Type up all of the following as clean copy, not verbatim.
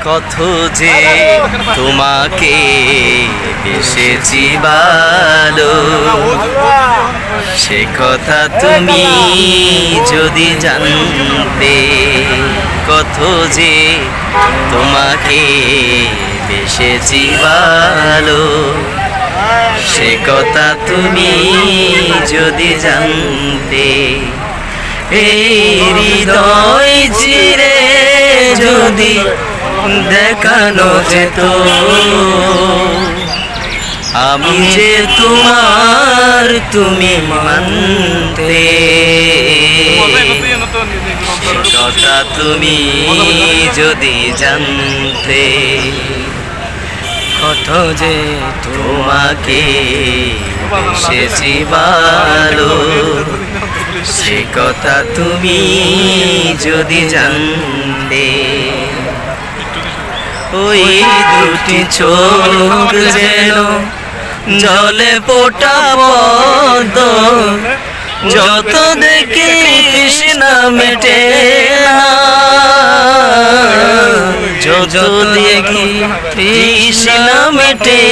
কত যে তোমাকে বেসেছি ভালো, সে কথা তুমি যদি জানতে। কত যে তোমাকে বেসেছি ভালো, সে কথা তুমি যদি জানতে। এই হৃদয় চিরে যদি দেখানো যেত আমি যে তোমার, তুমি মানতে। সে কথা তুমি যদি জানতে। কত যে তোমাকে বেসেছি ভালো, সে কথা তুমি যদি জানতে। ওই দুটি চোখ যেন জলে ফোটা পদ্ম, যত দেখি তৃষ্ণা মেটে না, যত দেখি তৃষ্ণা মেটে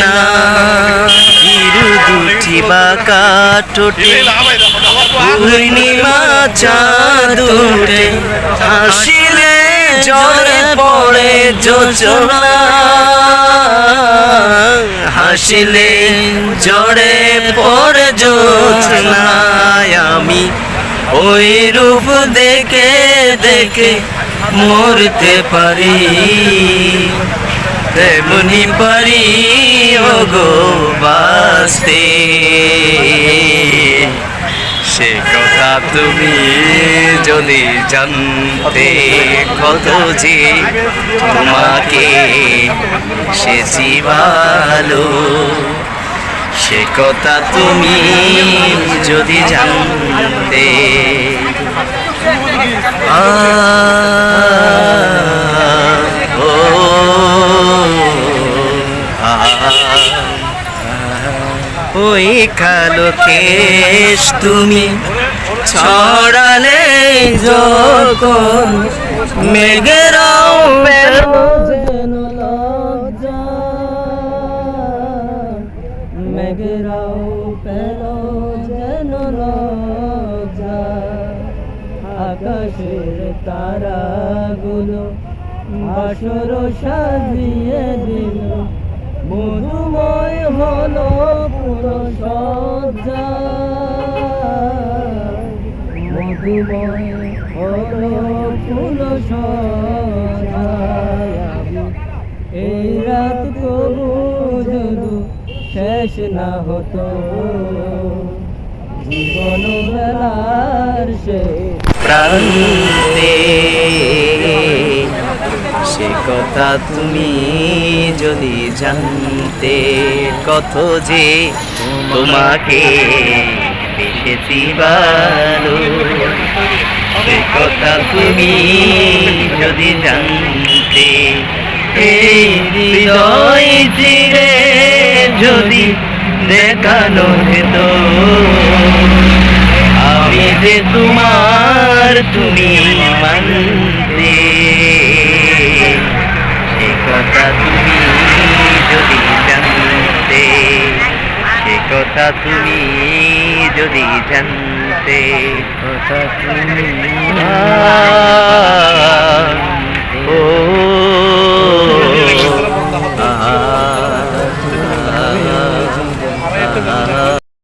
না। চিরু দুটি বাঁকা ঠোঁটে পূর্ণিমা চাঁদ উঠে, হাসিলে ঝরে পড়ে জোছনা, হাসিলে ঝরে পড়ে জোছনা। আমি ওই রূপ দেখে দেখে মরতে পারি, তেমনি পারি ওগো বাঁচতে। সে কথা তুমি যদি জানতে। কত যে তোমাকে বেসেছি ভালো, সে কথা তুমি যদি জানতে। ওই কালো কেশ তুমি ছড়ালে যখন, মেঘেরাও পেল যেন লজ্জা, মেঘেরাও পেল যেন লজ্জা। আকাশের তারাগুলো বাসর সাজিয়ে দিল, মধুময় হলো পুরো সজ্জা, মধুময় হলো পুরো সজ্জা। এই রাত তবু যদি শেষ না হতো, জীবন বেলার সে প্রান্তে। সে কথা তুমি যদি জানতে। কত যে তোমাকে বেসেছি ভালো, সে কথা তুমি যদি জানতে। এই হৃদয় চিরে যদি দেখানো যেত আমি যে তোমার, তুমি মানতে। সে কথা তুমি যদি জানতে, সে কথা তুমি যদি জানতে। কথা তুমি